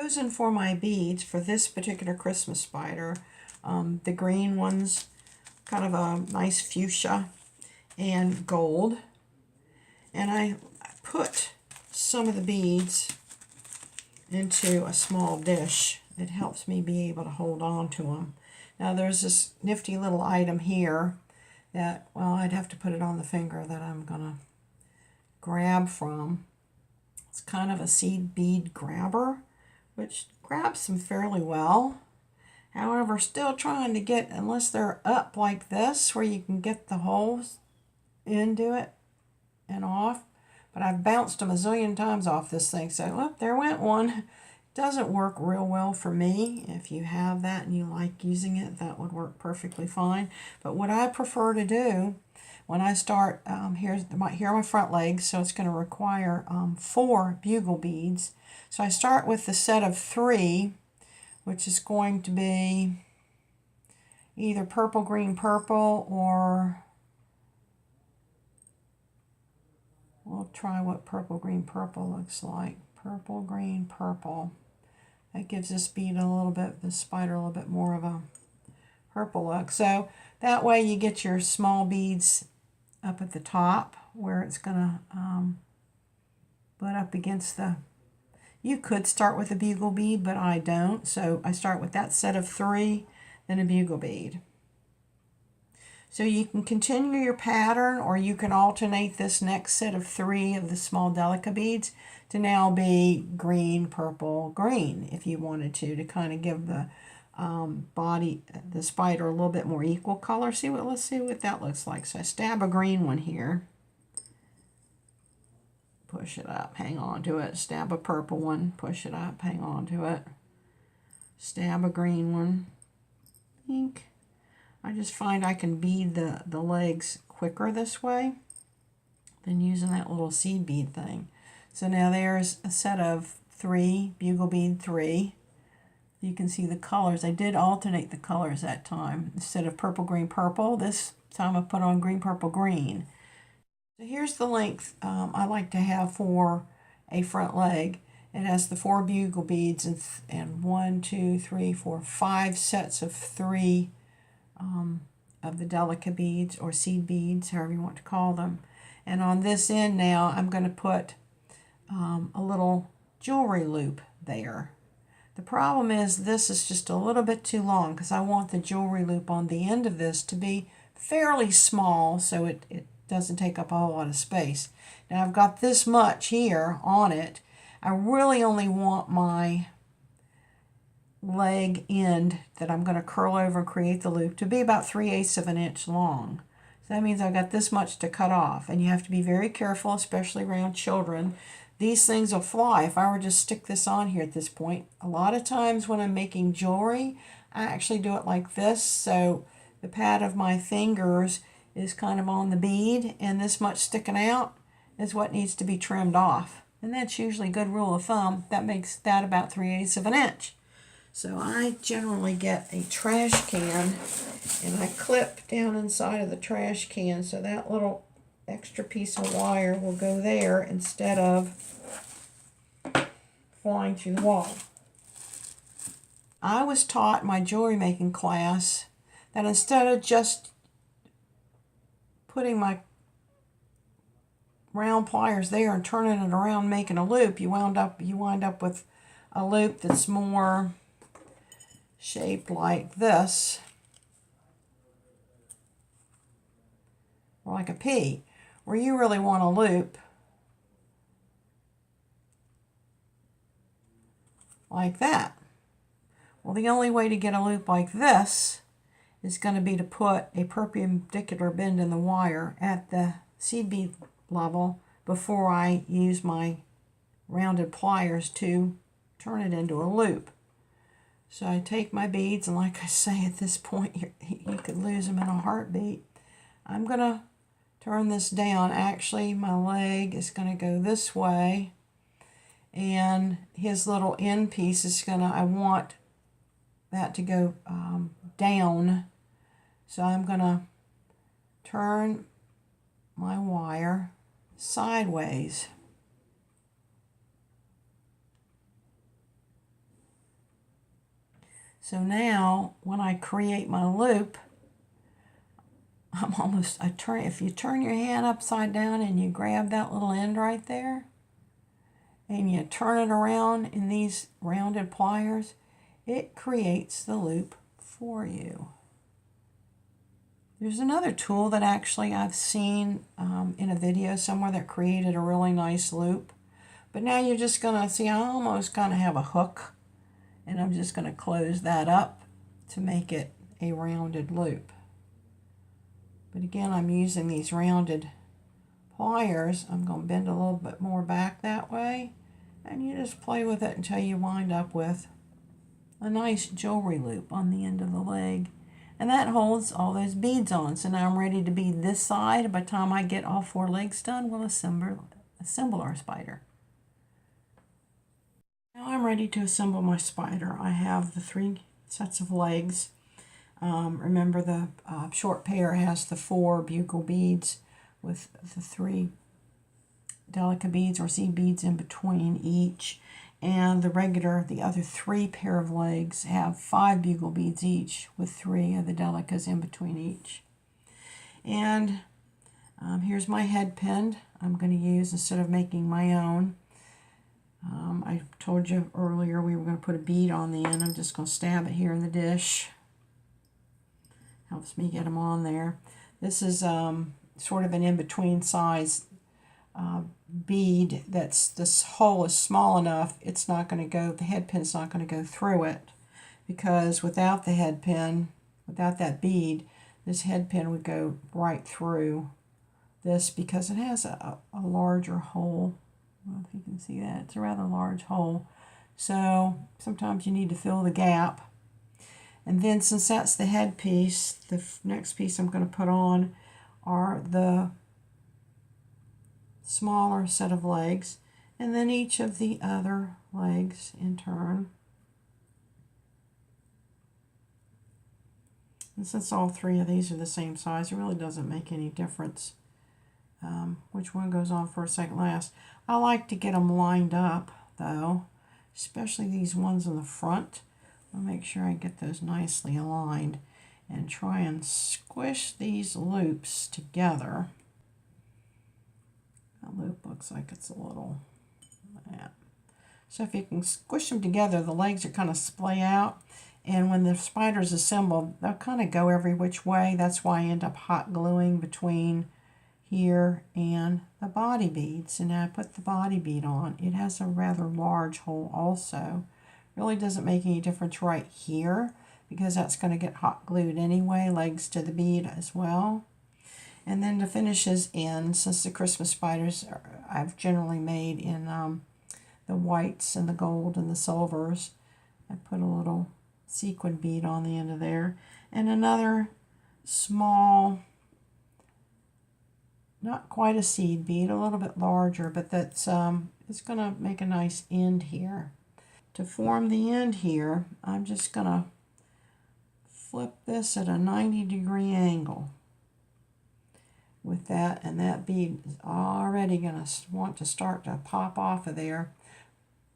Chosen for my beads for this particular Christmas spider, the green ones, kind of a nice fuchsia and gold. And I put some of the beads into a small dish. It helps me be able to hold on to them. Now there's this nifty little item here that, well, I'd have to put it on the finger that I'm gonna grab from. It's kind of a seed bead grabber, which grabs them fairly well. However, still trying to get, unless they're up like this where you can get the holes into it and off. But I've bounced them a zillion times off this thing, so look, there went one. Doesn't work real well for me. If you have that and you like using it, that would work perfectly fine. But what I prefer to do when I start, here are my front legs, so it's going to require 4 bugle beads. So I start with the set of 3, which is going to be either purple, green, purple, or we'll try what purple, green, purple looks like. Purple, green, purple. That gives this bead a little bit, the spider a little bit more of a purple look. So that way you get your small beads up at the top where it's going to butt up against the... You could start with a bugle bead, but I don't. So I start with that set of 3, then a bugle bead. So you can continue your pattern, or you can alternate this next set of 3 of the small delicate beads to now be green, purple, green, if you wanted to kind of give the the spider a little bit more equal color. Let's see what that looks like. So I stab a green one here. Push it up, hang on to it. Stab a purple one, push it up, hang on to it. Stab a green one. Pink. I just find I can bead the legs quicker this way than using that little seed bead thing. So now there's a set of 3, bugle bead 3. You can see the colors. I did alternate the colors that time. Instead of purple, green, purple, this time I put on green, purple, green. So here's the length I like to have for a front leg. It has the 4 bugle beads and 1, 2, 3, 4, 5 sets of 3 of the delicate beads or seed beads, however you want to call them. And on this end now, I'm going to put a little jewelry loop there. The problem is this is just a little bit too long because I want the jewelry loop on the end of this to be fairly small so it doesn't take up a whole lot of space. Now I've got this much here on it. I really only want my leg end that I'm going to curl over and create the loop to be about 3/8 of an inch long. So that means I've got this much to cut off, and you have to be very careful, especially around children. These things will fly. If I were to stick this on here at this point, a lot of times when I'm making jewelry, I actually do it like this, so the pad of my fingers is kind of on the bead, and this much sticking out is what needs to be trimmed off. And that's usually a good rule of thumb. That makes that about 3/8 of an inch. So I generally get a trash can and I clip down inside of the trash can so that little extra piece of wire will go there instead of flying through the wall. I was taught in my jewelry making class that instead of just putting my round pliers there and turning it around making a loop, you wind up with a loop that's more shaped like this, or like a P, where you really want a loop like that. Well, the only way to get a loop like this is going to be to put a perpendicular bend in the wire at the seed bead level before I use my rounded pliers to turn it into a loop. So I take my beads, and like I say, at this point, you could lose them in a heartbeat. I'm going to turn this down. Actually, my leg is going to go this way, and his little end piece is going to, I want that to go down. So I'm going to turn my wire sideways. So now when I create my loop, if you turn your hand upside down and you grab that little end right there and you turn it around in these rounded pliers, it creates the loop for you. There's another tool that actually I've seen in a video somewhere that created a really nice loop. But now you're just going to see I almost kind of have a hook, and I'm just going to close that up to make it a rounded loop. But again, I'm using these rounded pliers. I'm going to bend a little bit more back that way, and you just play with it until you wind up with a nice jewelry loop on the end of the leg. And that holds all those beads on. So now I'm ready to bead this side. By the time I get all 4 legs done, we'll assemble our spider. Now I'm ready to assemble my spider. I have the 3 sets of legs. Remember the short pair has the 4 bugle beads with the 3 delicate beads or seed beads in between each. And the other 3 pair of legs have 5 bugle beads each with 3 of the delicas in between each. And here's my head pin I'm going to use instead of making my own. I told you earlier we were going to put a bead on the end. I'm just going to stab it here in the dish. Helps me get them on there. This is sort of an in-between size bead. This hole is small enough, it's not going to go, the head pin's not going to go through it, because without the head pin, without that bead, this head pin would go right through this because it has a larger hole. I don't know if you can see that. It's a rather large hole. So sometimes you need to fill the gap. And then since that's the head piece, the next piece I'm going to put on are the smaller set of legs, and then each of the other legs in turn. And since all 3 of these are the same size, it really doesn't make any difference which one goes on first, second, last. I like to get them lined up though, especially these ones in the front. I'll make sure I get those nicely aligned and try and squish these loops together. That loop looks like it's a little, yeah. So if you can squish them together, the legs are kind of splay out, and when the spider's assembled, they'll kind of go every which way. That's why I end up hot gluing between here and the body beads. And now I put the body bead on. It has a rather large hole also. Really doesn't make any difference right here because that's going to get hot glued anyway, legs to the bead as well. And then to finish his end, since the Christmas spiders I've generally made in the whites and the gold and the silvers, I put a little sequin bead on the end of there, and another small, not quite a seed bead, a little bit larger, but that's it's going to make a nice end here. To form the end here, I'm just going to flip this at a 90-degree angle with that, and that bead is already going to want to start to pop off of there.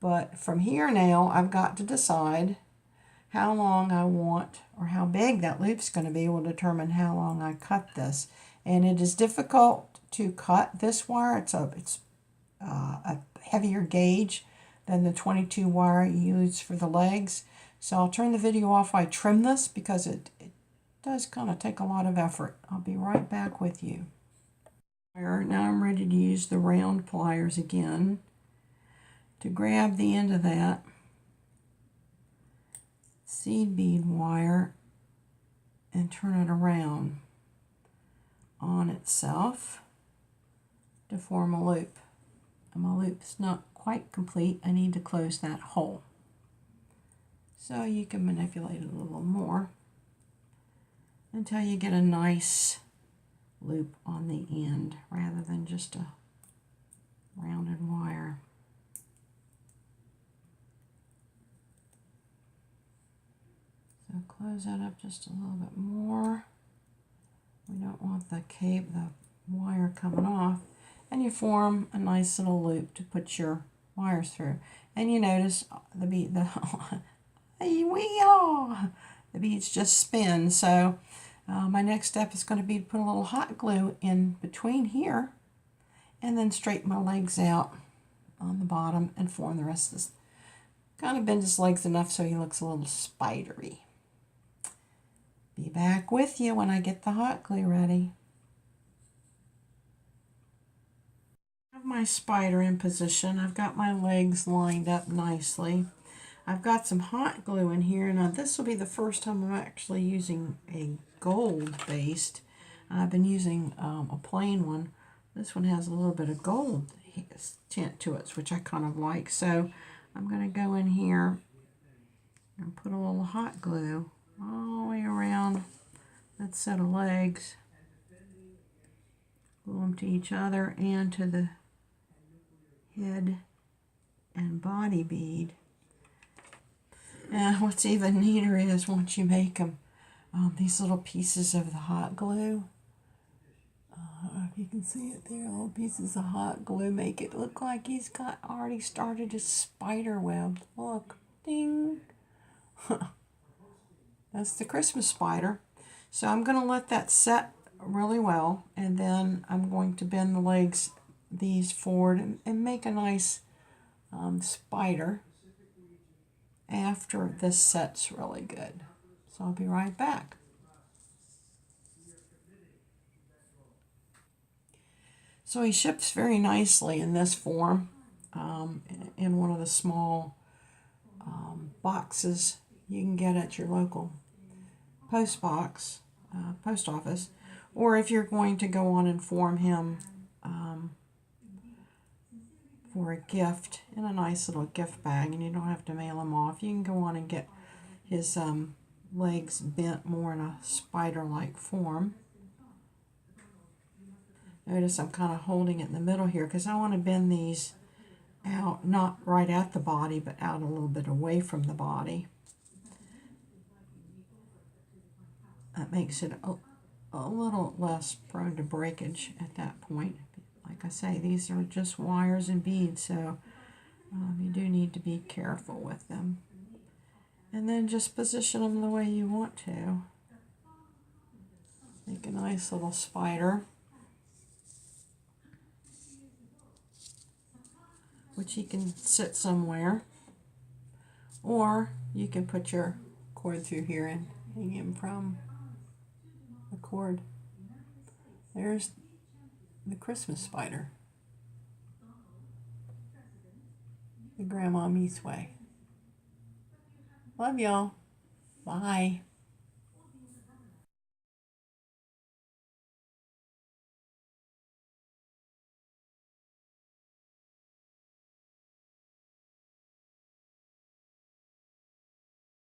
But from here now, I've got to decide how long I want, or how big that loop's going to be will determine how long I cut this. And it is difficult to cut this wire. It's a heavier gauge than the 22 wire you use for the legs. So I'll turn the video off while I trim this because it does kind of take a lot of effort. I'll be right back with you. Now I'm ready to use the round pliers again to grab the end of that seed bead wire and turn it around on itself to form a loop. And my loop's not quite complete. I need to close that hole. So you can manipulate it a little more until you get a nice loop on the end rather than just a rounded wire. So close that up just a little bit more. We don't want the wire coming off. And you form a nice little loop to put your wires through. And you notice I Hey, wee-haw! The beads just spin. So my next step is going to be to put a little hot glue in between here and then straighten my legs out on the bottom and form the rest of this. Kind of bend his legs enough so he looks a little spidery. Be back with you when I get the hot glue ready. I have my spider in position. I've got my legs lined up nicely. I've got some hot glue in here. Now this will be the first time I'm actually using a gold based. I've been using a plain one. This one has a little bit of gold tint to it, which I kind of like. So I'm going to go in here and put a little hot glue all the way around that set of legs. Glue them to each other and to the head and body bead. And what's even neater is once you make them, these little pieces of the hot glue, I don't know if you can see it there, little pieces of hot glue make it look like he's got already started his spider web. Look, ding. That's the Christmas spider. So I'm going to let that set really well, and then I'm going to bend the legs these forward and make a nice spider after this sets really good. So I'll be right back. So he ships very nicely in this form, in one of the small boxes you can get at your local post office, or if you're going to go on and form him for a gift in a nice little gift bag, and you don't have to mail him off. You can go on and get his legs bent more in a spider-like form. Notice I'm kind of holding it in the middle here because I want to bend these out, not right at the body, but out a little bit away from the body. That makes it a little less prone to breakage at that point. Like I say, these are just wires and beads, so you do need to be careful with them. And then just position them the way you want to. Make a nice little spider, which you can sit somewhere, or you can put your cord through here and hang him from the cord. There's the Christmas spider, the GrandMomise way. Love y'all. Bye.